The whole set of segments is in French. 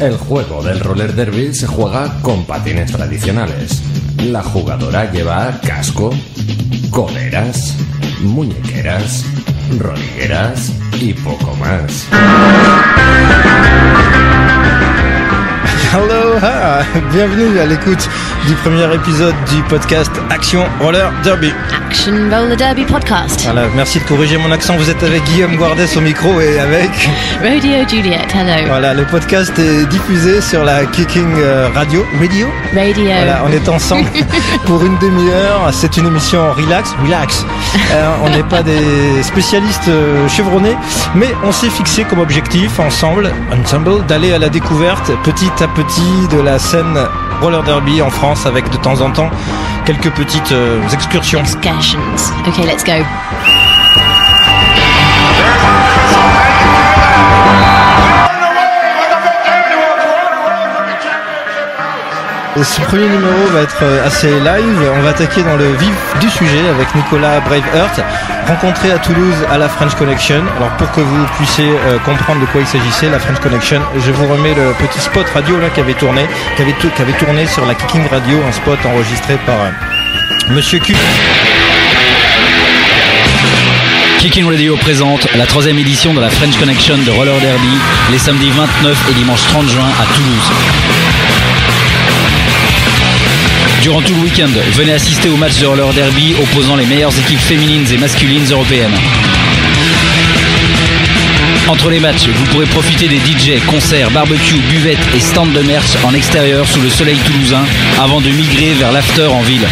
El juego del roller derby se juega con patines tradicionales. La jugadora lleva casco, coderas, muñequeras, rodilleras y poco más. Aloha, bienvenue à l'écoute du premier épisode du podcast Action Roller Derby. Action Roller Derby podcast. Voilà, merci de corriger mon accent. Vous êtes avec Guillaume Guardès au micro et avec Radio Juliet. Hello. Voilà, le podcast est diffusé sur la Kicking Radio. Voilà, on est ensemble pour une demi-heure. C'est une émission relax. On n'est pas des spécialistes chevronnés, mais on s'est fixé comme objectif ensemble d'aller à la découverte petit à petit de la scène roller derby en France, avec de temps en temps quelques petites excursions. Ok, let's go. Et ce premier numéro va être assez live. On va attaquer dans le vif du sujet avec Nicolas Braveheart, rencontré à Toulouse à la French Connection. Alors pour que vous puissiez comprendre de quoi il s'agissait, la French Connection, je vous remets le petit spot radio là qui avait tourné sur la Kicking Radio, un spot enregistré par Monsieur Q. Kicking Radio présente la 3e édition de la French Connection de Roller Derby les samedis 29 et dimanche 30 juin à Toulouse. Durant tout le week-end, venez assister au match de roller derby opposant les meilleures équipes féminines et masculines européennes. Entre les matchs, vous pourrez profiter des DJ, concerts, barbecues, buvettes et stands de merch en extérieur sous le soleil toulousain avant de migrer vers l'after en ville.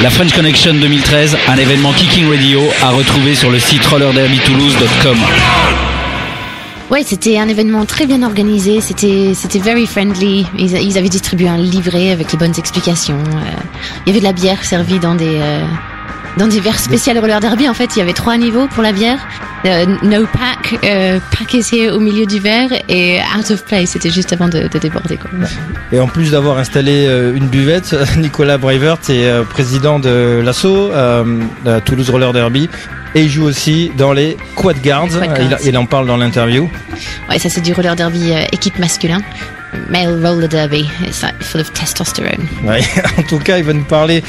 La French Connection 2013, un événement Kicking Radio à retrouver sur le site rollerderbytoulouse.com. Ouais, c'était un événement très bien organisé, c'était very friendly. Ils avaient distribué un livret avec les bonnes explications. Il y avait de la bière servie dans des verres spéciaux roller derby. En fait, il y avait 3 niveaux pour la bière. No pack, pack is here au milieu du verre et out of play, c'était juste avant de déborder, quoi. Et en plus d'avoir installé une buvette, Nicolas Braveheart est président de l'asso Toulouse Roller Derby. Et il joue aussi dans les Quad Guards. Il en parle dans l'interview. Ouais, ça c'est du roller derby équipe masculin. Male roller derby, it's like full of testosterone. Ouais, en tout cas, il va nous parler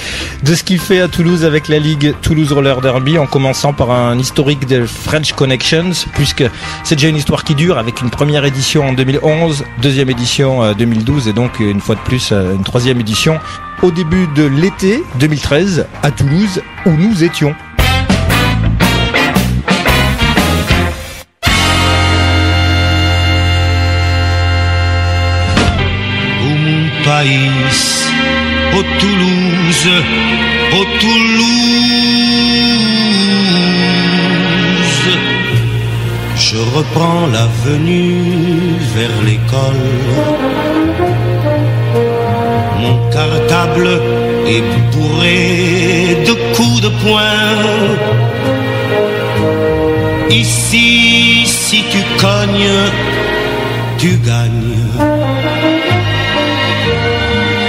de ce qu'il fait à Toulouse avec la Ligue Toulouse Roller Derby, en commençant par un historique des French Connections, puisque c'est déjà une histoire qui dure, avec une première édition en 2011, deuxième édition 2012, et donc une fois de plus une 3e édition au début de l'été 2013 à Toulouse, où nous étions. País, oh Toulouse, oh Toulouse. Je reprends l'avenue vers l'école. Mon cartable est bourré de coups de poing. Ici, si tu cognes, tu gagnes.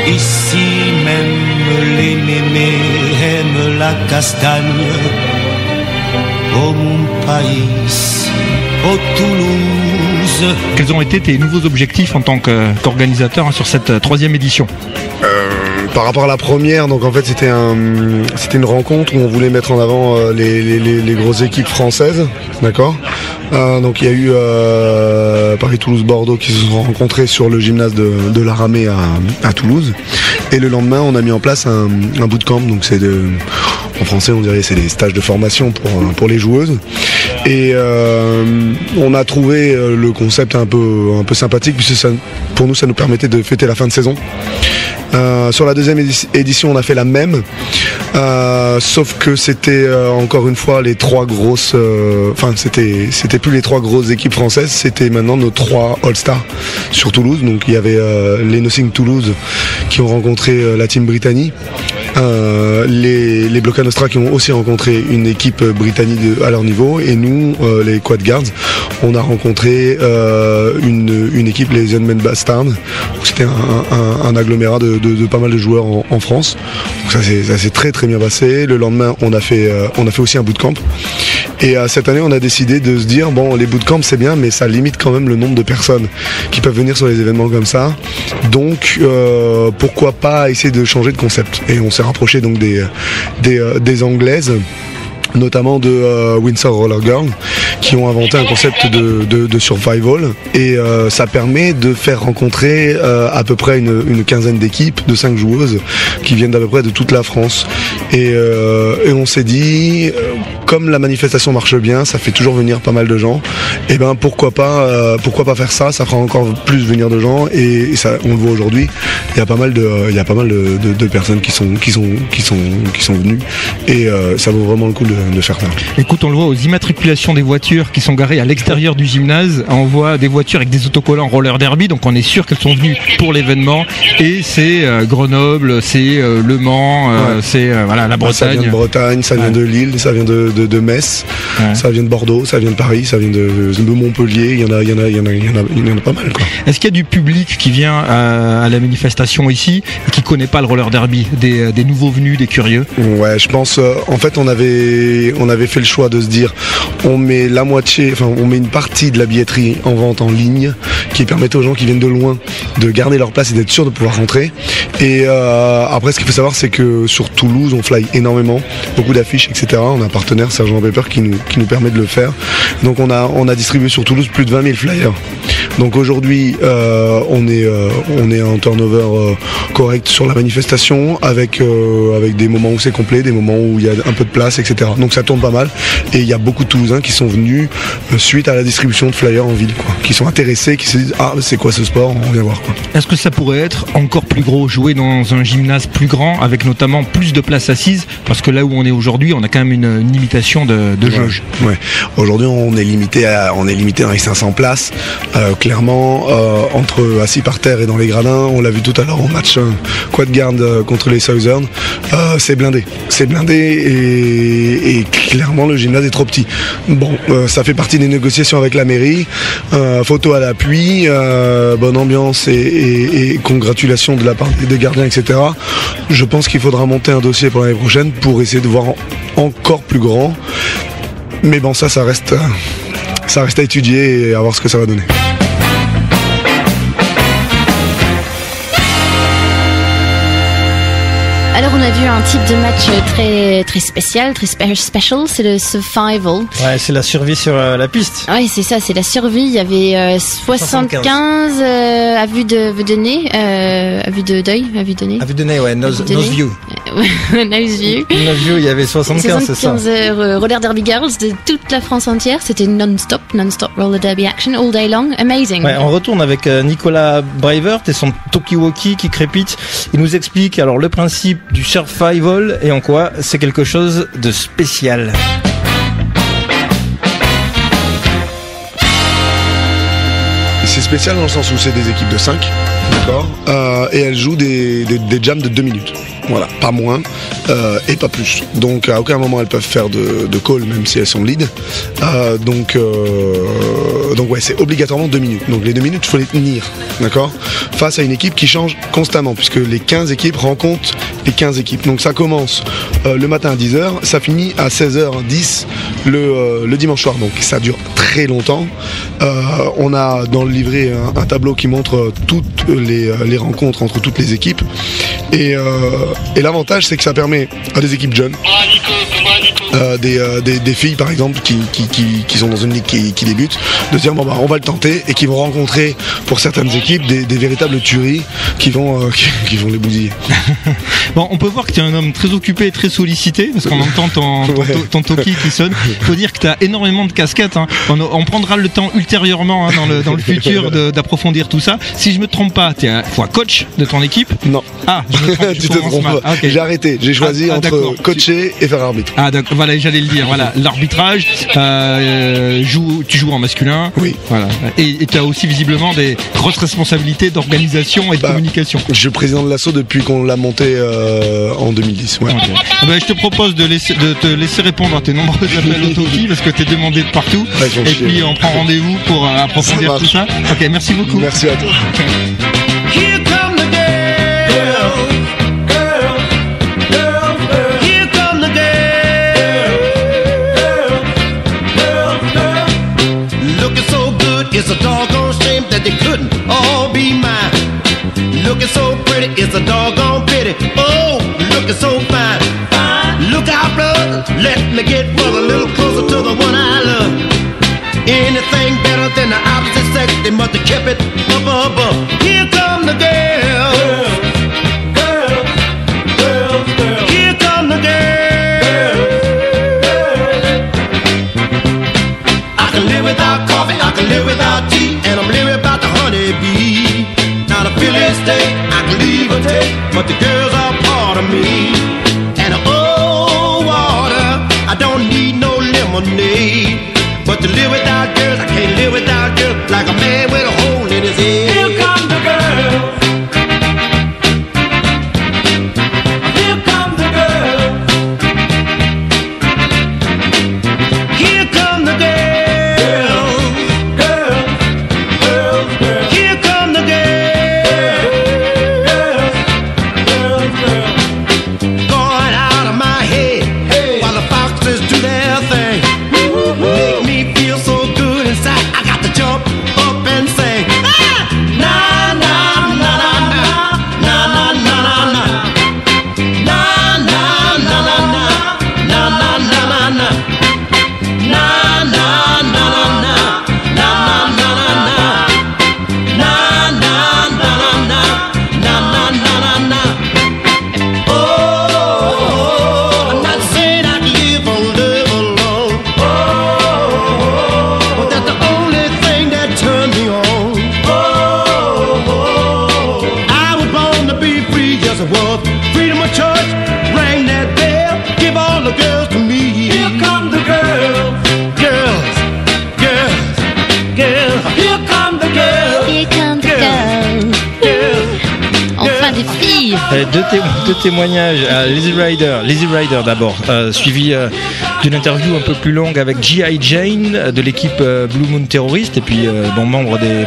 Ici même les mémés aiment la castagne. Oh mon pays, oh Toulouse. Quels ont été tes nouveaux objectifs en tant qu'organisateur sur cette 3e édition ? Par rapport à la première, donc en fait c'était une rencontre où on voulait mettre en avant les grosses équipes françaises, d'accord. Donc il y a eu Paris, Toulouse, Bordeaux qui se sont rencontrés sur le gymnase de la Ramée à Toulouse. Et le lendemain, on a mis en place un bootcamp. Donc en français, on dirait c'est des stages de formation pour les joueuses. Et on a trouvé le concept un peu sympathique, puisque pour nous, ça nous permettait de fêter la fin de saison. Sur la 2e édition, on a fait la même, sauf que c'était encore une fois les 3 grosses. C'était plus les 3 grosses équipes françaises, c'était maintenant nos 3 All-Stars sur Toulouse. Donc il y avait les Nothing Toulouse qui ont rencontré la team Brittany, les Bloca Nostra qui ont aussi rencontré une équipe britannique à leur niveau, et nous, les Quad Guards, on a rencontré une équipe, les Young Men Bastards. C'était un agglomérat de pas mal de joueurs en France. Donc ça s'est très très bien passé. Le lendemain, on a fait aussi un bootcamp. Et cette année, on a décidé de se dire, bon, les bootcamps c'est bien, mais ça limite quand même le nombre de personnes qui peuvent venir sur les événements comme ça. Donc, pourquoi pas essayer de changer de concept. Et on s'est rapproché donc des Anglaises, notamment de Windsor Roller Girl, qui ont inventé un concept de survival, et ça permet de faire rencontrer à peu près une quinzaine d'équipes de 5 joueuses qui viennent d'à peu près de toute la France, et on s'est dit, comme la manifestation marche bien, ça fait toujours venir pas mal de gens, et ben pourquoi pas faire ça fera encore plus venir de gens, et ça, on le voit aujourd'hui, il y a pas mal de personnes qui sont venues, et ça vaut vraiment le coup de faire ça. Écoute, on le voit aux immatriculations des voitures qui sont garées à l'extérieur du gymnase, on voit des voitures avec des autocollants roller derby, donc on est sûr qu'elles sont venues pour l'événement, et c'est Grenoble, c'est Le Mans, c'est voilà, la Bretagne. Ça vient de Bretagne, ça vient de Lille, ça vient de Metz, ça vient de Bordeaux, ça vient de Paris, ça vient de Montpellier, il y en a pas mal, quoi. Est-ce qu'il y a du public qui vient à la manifestation ici et qui connaît pas le roller derby, des nouveaux venus, des curieux? Ouais, je pense, en fait on avait fait le choix de se dire, on met une partie de la billetterie en vente en ligne, qui permettait aux gens qui viennent de loin de garder leur place et d'être sûrs de pouvoir rentrer. Et après, ce qu'il faut savoir, c'est que sur Toulouse, on fly énormément, beaucoup d'affiches, etc. On a un partenaire, Sgt Pepper, qui nous permet de le faire. Donc on a distribué sur Toulouse plus de 20 000 flyers. Donc aujourd'hui, on est en turnover correct sur la manifestation, avec des moments où c'est complet, des moments où il y a un peu de place, etc. Donc ça tourne pas mal, et il y a beaucoup de Toulousains qui sont venus suite à la distribution de flyers en ville, quoi, qui sont intéressés, qui se disent, ah, c'est quoi ce sport, on vient voir, quoi. Est-ce que ça pourrait être encore plus gros, jouer dans un gymnase plus grand, avec notamment plus de places assises, parce que là où on est aujourd'hui, on a quand même une limitation de jauge. Ouais. Aujourd'hui, on est limité dans les 500 places, clairement, entre assis par terre et dans les gradins. On l'a vu tout à l'heure en match quad guard contre les Southern, c'est blindé, et clairement le gymnase est trop petit. Bon, ça fait partie des négociations avec la mairie, photo à l'appui, bonne ambiance et congratulations de la part des gardiens, etc. Je pense qu'il faudra monter un dossier pour l'année prochaine pour essayer de voir encore plus grand, mais bon, ça reste à étudier et à voir ce que ça va donner. Alors on a vu un type de match très très spécial, très special, c'est le survival. Ouais, c'est la survie sur la piste. Ouais, c'est ça, c'est la survie. Il y avait 75 à vue de nez, à vue de d'œil, à vue de nez. À vue de nez, ouais, nose view. Nose view. Nose view, il y avait 75, c'est ça. 75 roller derby girls de toute la France entière. C'était non-stop roller derby action all day long. Amazing. Ouais, on retourne avec Nicolas Bravert et son talkie-walkie qui crépite. Il nous explique alors le principe du survival et en quoi c'est quelque chose de spécial. C'est spécial dans le sens où c'est des équipes de 5, d'accord, et elles jouent des jams de 2 minutes. Voilà, pas moins et pas plus. Donc à aucun moment elles peuvent faire de call, même si elles sont lead. Donc ouais, c'est obligatoirement 2 minutes. Donc les 2 minutes, il faut les tenir, d'accord, face à une équipe qui change constamment, puisque les 15 équipes rencontrent les 15 équipes. Donc ça commence le matin à 10h, ça finit à 16h10 le dimanche soir. Donc ça dure très longtemps. On a dans le livret un tableau qui montre toutes les rencontres entre toutes les équipes. Et l'avantage, c'est que ça permet à des équipes jeunes, des filles par exemple qui sont dans une ligue qui débute, de se dire bon bah on va le tenter, et qui vont rencontrer pour certaines équipes des véritables tueries qui vont les bousiller. Bon, on peut voir que tu es un homme très occupé et très sollicité, parce qu'on entend ton toki qui sonne. Il faut dire que tu as énormément de casquettes, hein. On prendra le temps ultérieurement, hein, dans le futur d'approfondir tout ça. Si je me trompe pas, tu es coach de ton équipe? Non. Ah, je me trompe. Tu te trompes pas. Ah, okay. J'ai arrêté, j'ai choisi entre coacher et faire arbitre. Ah d'accord, voilà, j'allais le dire, voilà, l'arbitrage, tu joues en masculin. Oui. Voilà. Et tu as aussi visiblement des grosses responsabilités d'organisation et de communication. Je suis président de l'asso depuis qu'on l'a monté en 2010. Ouais. Okay. Je te propose de te laisser répondre à tes nombreux appels au Toki, parce que tu es demandé de partout. Ouais, et puis on prend rendez-vous pour approfondir tout ça. Ok, merci beaucoup. Merci à toi. it's a doggone pity. Oh, looking so fine. Look out, brother, let me get a little closer to the one I love. Anything better than the opposite sex, they must have kept it up above. Here come the girls, girls, girls, girls. Here come the girls. I can live without coffee, I can live without tea, and I'm living about the honeybee. Now the Philly steak, I can leave or take, but the girls are part of me. And I don't need no lemonade, but to live without girls, I can't live without girls, like a man with a hole in his head. Here come the girls. Here come the girls. Here come the girls. Girls, girls, girls. Here come the girls. Girls, girls, girls. Going out of my head. Do their thing. Make me feel so good inside. I got to jump up and sing. Ah! Na na na na na na na na na na na na na na na na na na na freedom of choice, ring that bell, give all the girls to me. Here come the girls, girls, girls, girls. Here come the girls, here come the girls, girls. Enfin des filles. Deux témoignages à Lizzy Rider d'abord, suivi d'une interview un peu plus longue avec G.I. Jane de l'équipe Blue Moon Terrorist et puis membre des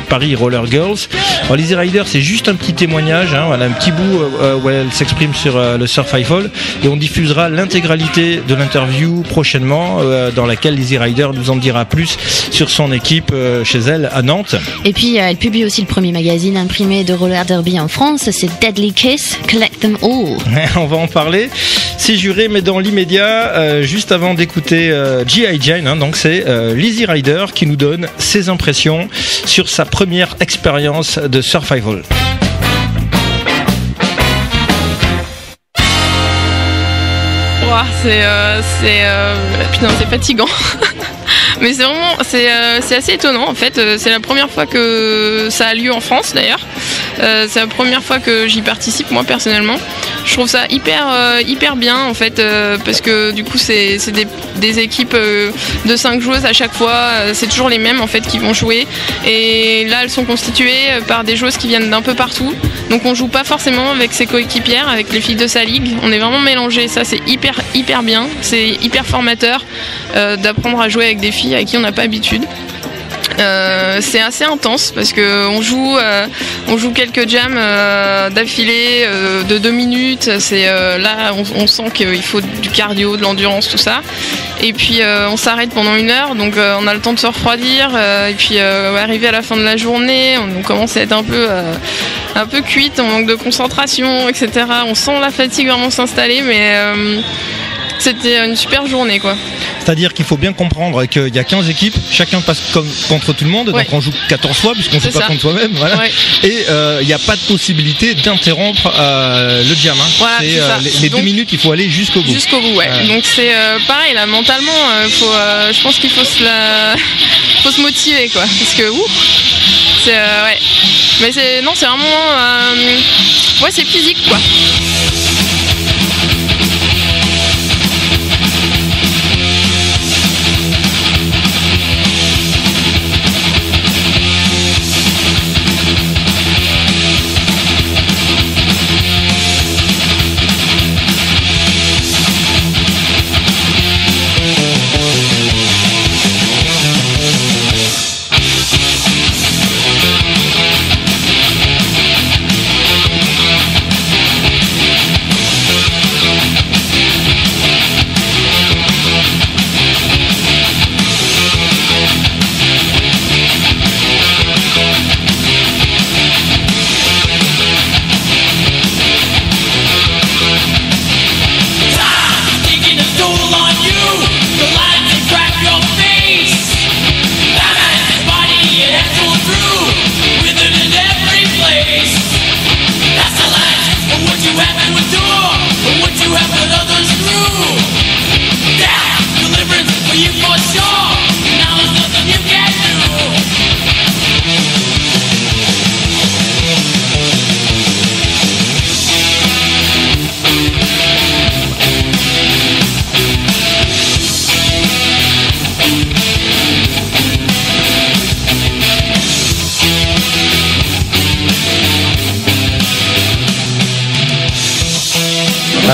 Paris Roller Girls. Alors Lizzy Rider, c'est juste un petit témoignage, hein, voilà, un petit bout où elle s'exprime sur le survival, et on diffusera l'intégralité de l'interview prochainement dans laquelle Lizzy Rider nous en dira plus sur son équipe chez elle à Nantes. Et puis elle publie aussi le premier magazine imprimé de roller derby en France, c'est Deadly Kiss, Collect Them All. On va en parler, c'est juré, mais dans l'immédiat, juste avant d'écouter G.I. Jane, hein, donc c'est Lizzy Rider qui nous donne ses impressions sur sa première expérience de survival. Putain, c'est fatigant. Mais c'est vraiment, c'est assez étonnant en fait. C'est la première fois que ça a lieu en France d'ailleurs. C'est la première fois que j'y participe moi personnellement. Je trouve ça hyper bien en fait, parce que du coup c'est des équipes de 5 joueuses à chaque fois. C'est toujours les mêmes en fait qui vont jouer. Et là elles sont constituées par des joueuses qui viennent d'un peu partout. Donc on joue pas forcément avec ses coéquipières, avec les filles de sa ligue. On est vraiment mélangés. Ça c'est hyper bien. C'est hyper formateur d'apprendre à jouer avec des filles à qui on n'a pas habitude. C'est assez intense parce que on joue quelques jams d'affilée de 2 minutes. C'est là on sent qu'il faut du cardio, de l'endurance, tout ça. Et puis on s'arrête pendant 1 heure, donc on a le temps de se refroidir. Et puis arrivé à la fin de la journée, on commence à être un peu cuite, on manque de concentration, etc. On sent la fatigue vraiment s'installer, mais c'était une super journée quoi. C'est-à-dire qu'il faut bien comprendre qu'il y a 15 équipes, chacun passe contre tout le monde, donc on joue 14 fois puisqu'on joue pas contre soi-même, voilà. Ouais. Et il n'y a pas de possibilité d'interrompre le jam. Hein. Voilà, c'est les 2 minutes, il faut aller jusqu'au bout. Jusqu'au bout, ouais. Donc c'est pareil là, mentalement, je pense qu'il faut se motiver quoi, parce que c'est ouais. Mais c'est vraiment c'est physique quoi.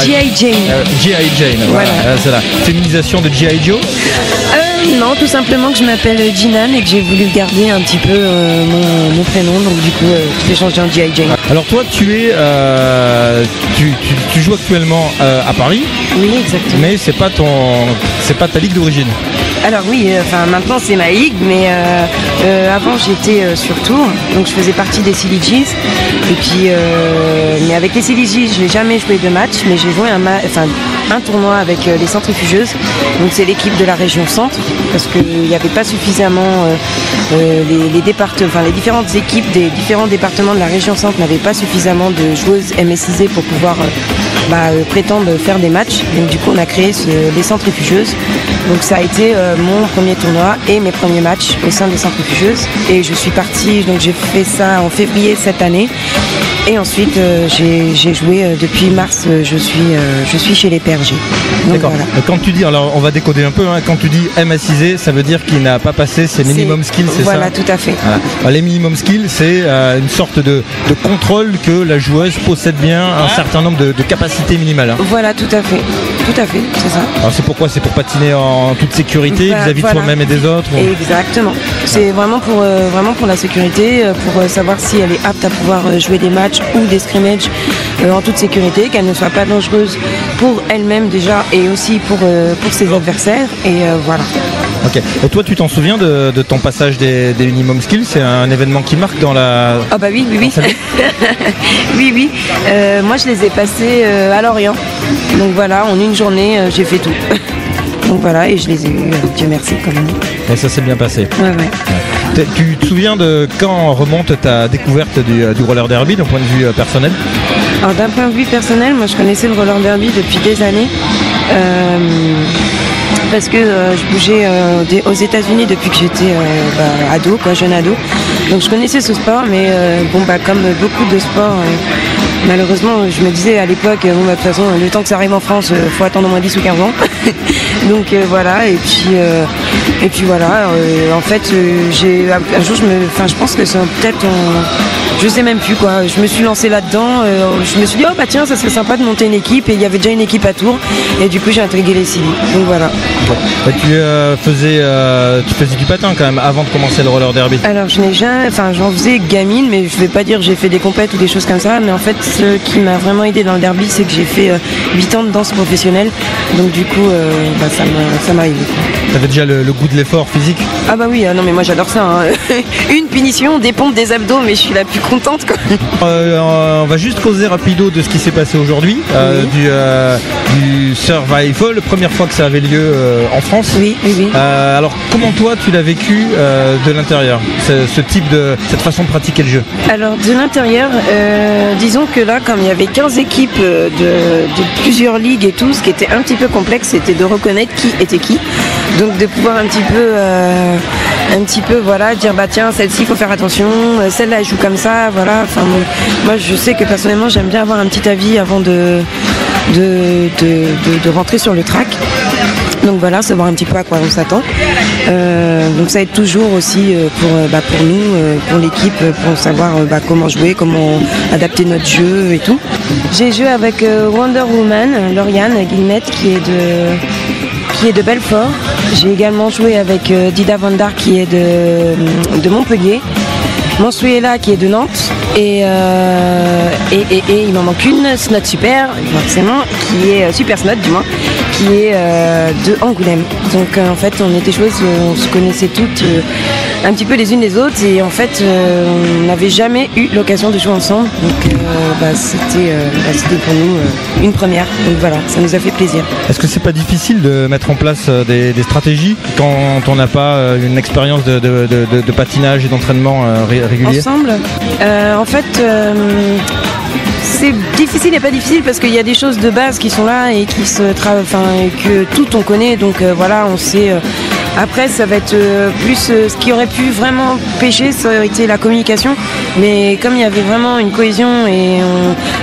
G.I. Jane. G.I. Jane, voilà. C'est la féminisation de G.I. Joe. Non, tout simplement que je m'appelle Jinan et que j'ai voulu garder un petit peu mon prénom, donc du coup j'ai changé en G.I. Jane. Alors toi tu joues actuellement à Paris. Oui, exactement. Mais c'est pas ta ligue d'origine. Alors oui, maintenant c'est ma ligue, mais avant j'étais sur Tours, donc je faisais partie des Silly G's. Et puis, mais avec les Silly G's, je n'ai jamais joué de match, mais j'ai joué un tournoi avec les centrifugeuses. Donc c'est l'équipe de la région centre, parce qu'il n'y avait pas suffisamment les différentes équipes des différents départements de la région centre n'avaient pas suffisamment de joueuses MSIsées pour pouvoir prétendre faire des matchs. Donc du coup on a créé les centrifugeuses. Donc ça a été mon premier tournoi et mes premiers matchs au sein des centrifugeuses. Et je suis partie, donc j'ai fait ça en février cette année. Et ensuite j'ai joué depuis mars, je suis chez les PRG. Donc, d'accord. Voilà. Quand tu dis, alors on va décoder un peu, quand tu dis MSIsé, ça veut dire qu'il n'a pas passé ses minimum skills, c'est ça? Voilà, tout à fait. Voilà. Alors, les minimum skills, c'est une sorte de contrôle que la joueuse possède bien un certain nombre de capacités minimales. Voilà, tout à fait, c'est ça. Alors c'est pourquoi? C'est pour patiner en toute sécurité vis-à-vis de soi-même et des autres Exactement. C'est vraiment pour la sécurité, pour savoir si elle est apte à pouvoir jouer des matchs ou des scrimmages en toute sécurité, qu'elle ne soit pas dangereuse pour elle-même déjà et aussi pour ses adversaires. Et voilà. Ok. Et toi, tu t'en souviens de ton passage des minimum skills? C'est un événement qui marque dans la... Ah bah oui. Oui. Moi, je les ai passés à Lorient. Donc voilà, en une journée, j'ai fait tout. Donc voilà, et je les ai eus, Dieu merci quand même. Et ça s'est bien passé. Ouais. Tu te souviens de quand remonte ta découverte du roller derby d'un point de vue personnel? Alors d'un point de vue personnel, moi je connaissais le roller derby depuis des années. Parce que je bougeais aux États-Unis depuis que j'étais jeune ado. Donc je connaissais ce sport, mais comme beaucoup de sports, malheureusement, je me disais à l'époque, de toute façon, le temps que ça arrive en France, faut attendre au moins 10 ou 15 ans. Donc voilà, et puis voilà, en fait, un jour, je pense que c'est peut-être, je sais même plus quoi, je me suis lancée là-dedans, je me suis dit, oh bah tiens, ça serait sympa de monter une équipe, et il y avait déjà une équipe à Tours, et du coup j'ai intégré les Silly. Donc voilà. Tu faisais du patin quand même avant de commencer le roller derby? Alors j'en faisais gamine, mais je vais pas dire que j'ai fait des compètes ou des choses comme ça, mais en fait ce qui m'a vraiment aidé dans le derby, c'est que j'ai fait 8 ans de danse professionnelle, donc du coup ça m'a aidé. T'avais déjà le goût de l'effort physique? Ah bah oui, non mais moi j'adore ça, hein. Une punition, des pompes, des abdos, mais je suis la plus contente quoi. On va juste causer rapido de ce qui s'est passé aujourd'hui, du survival, première fois que ça avait lieu en France. Oui. Alors comment toi tu l'as vécu de l'intérieur, cette façon de pratiquer le jeu? Alors de l'intérieur, disons que là, comme il y avait 15 équipes de plusieurs ligues et tout, ce qui était un petit peu complexe, c'était de reconnaître qui était qui. Donc de pouvoir un petit peu voilà, dire bah tiens, celle-ci il faut faire attention, celle-là elle joue comme ça, voilà. Enfin bon, moi je sais que personnellement j'aime bien avoir un petit avis avant de rentrer sur le track. Donc voilà, savoir un petit peu à quoi on s'attend. Donc ça aide toujours aussi pour nous, pour l'équipe, pour savoir comment jouer, comment adapter notre jeu et tout. J'ai joué avec Wonder Woman, Lauriane Guillemette, qui est de Belfort. J'ai également joué avec Dida Vandar qui est de Montpellier. Mansuela qui est de Nantes et il m'en manque une, Snot Super, forcément, qui est Super Snot du moins, qui est de Angoulême. Donc en fait on était joueuses, on se connaissait toutes un petit peu les unes les autres et en fait on n'avait jamais eu l'occasion de jouer ensemble. Donc c'était pour nous une première. Donc voilà, ça nous a fait plaisir. Est-ce que c'est pas difficile de mettre en place des stratégies quand on n'a pas une expérience de patinage et d'entraînement régulier ensemble? En fait c'est difficile et pas difficile parce qu'il y a des choses de base qui sont là et qui et que tout on connaît, donc voilà, on sait. Après ça va être plus ce qui aurait pu vraiment pêcher, ça aurait été la communication, mais comme il y avait vraiment une cohésion et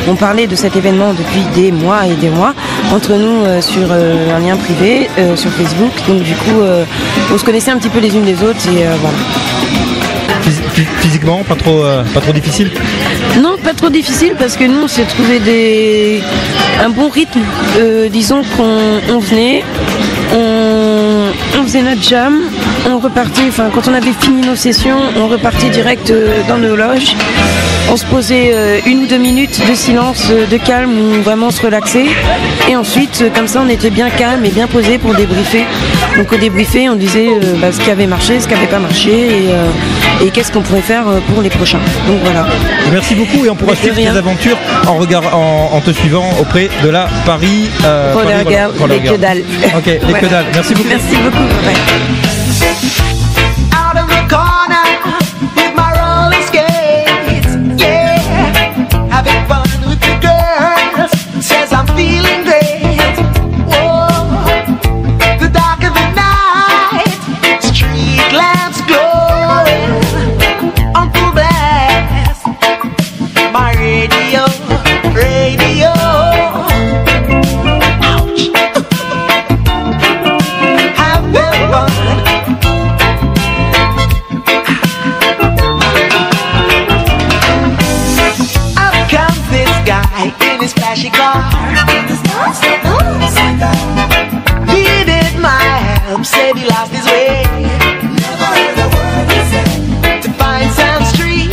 on parlait de cet événement depuis des mois et des mois entre nous sur un lien privé sur Facebook, donc du coup on se connaissait un petit peu les unes les autres et voilà. Physiquement, pas trop difficile? Non, pas trop difficile parce que nous on s'est trouvé un bon rythme. Disons qu'on venait, on faisait notre jam, on repartait, quand on avait fini nos sessions, on repartait direct dans nos loges. On se posait 1 ou 2 minutes de silence, de calme, où vraiment se relaxer. Et ensuite, comme ça, on était bien calme et bien posé pour débriefer. Donc au débriefer, on disait ce qui avait marché, ce qui n'avait pas marché et qu'est-ce qu'on pourrait faire pour les prochains. Donc voilà. Merci beaucoup et on pourra suivre tes aventures en te suivant auprès de la Paris Roller Girl, les que dalle. Ok, les que dalle. Merci beaucoup. Merci beaucoup. Ouais. Said he lost his way. To find some street.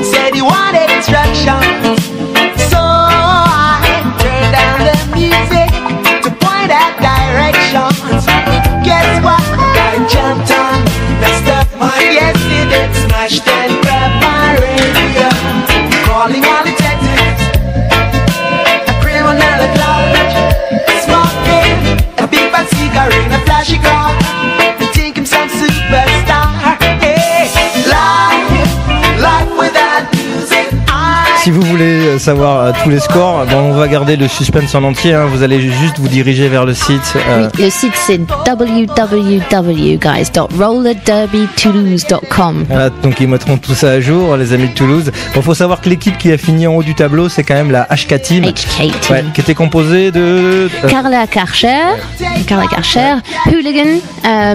Said he wanted instructions. So I turned down the music to point out directions. Guess what? I jumped on, messed up my yesterday, smashed and grabbed my radio. Calling all detectives, a criminal at large, smoking a big fat cigarette, a flashy car. Si vous voulez savoir tous les scores, on va garder le suspense en entier. Vous allez juste vous diriger vers le site. Oui, le site c'est www.rollerderbytoulouse.com. Voilà, donc ils mettront tout ça à jour, les amis de Toulouse. Bon, faut savoir que l'équipe qui a fini en haut du tableau, c'est quand même la HK Team. Qui était composée de Carla Karcher, Hooligan,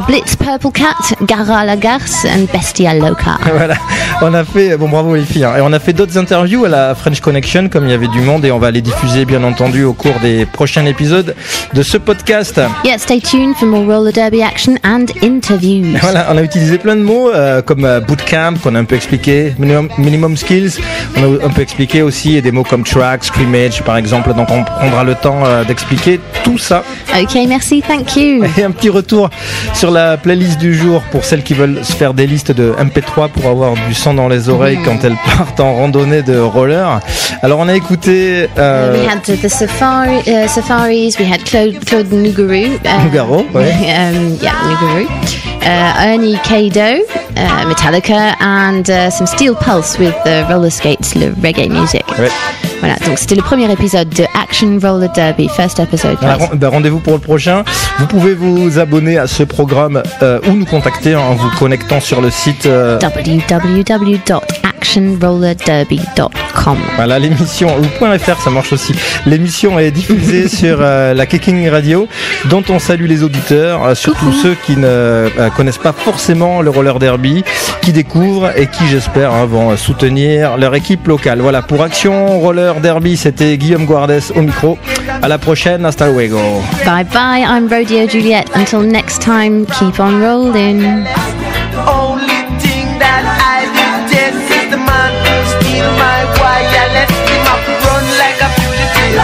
Blitz Purple Cat, Gara Lagarce et Bestia Loca. Voilà, on a fait, bravo les filles, et on a fait d'autres interviews à la French Connection comme il y avait du monde et on va les diffuser bien entendu au cours des prochains épisodes de ce podcast. Yeah, stay tuned for more roller derby action and interviews. Voilà, on a utilisé plein de mots comme bootcamp qu'on a un peu expliqué, minimum skills, on a un peu expliqué aussi des mots comme track, scrimmage par exemple, donc on prendra le temps d'expliquer tout ça. Ok, merci, thank you. Et un petit retour sur la playlist du jour pour celles qui veulent se faire des listes de MP3 pour avoir du son dans les oreilles quand elles partent en randonnée de roller. Alors on a écouté we had the Safaris, we had Claude Nougaro, Nougaro, ouais. Nougaro, Ernie Kado, Metallica and some Steel Pulse with the roller skates, le reggae music. Ouais. Voilà, donc c'était le premier épisode de Action Roller Derby, first episode. Rendez-vous pour le prochain. Vous pouvez vous abonner à ce programme ou nous contacter en vous connectant sur le site www.actionrollerderby.com. Voilà, l'émission, vous pouvez le faire, ça marche aussi. L'émission est diffusée sur la Kicking Radio, dont on salue les auditeurs, surtout ceux qui ne connaissent pas forcément le roller derby, qui découvrent et qui, j'espère, vont soutenir leur équipe locale. Voilà, pour Action Roller Derby, c'était Guillaume Guardes au micro. À la prochaine, hasta luego. Bye bye, I'm Rodeo Juliet. Until next time, keep on rolling. Only thing that I detest is the man who steal my wireless. Him have to run like a fugitive.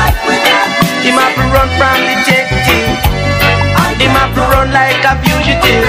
Him have to run from detective. Him have to run like a fugitive.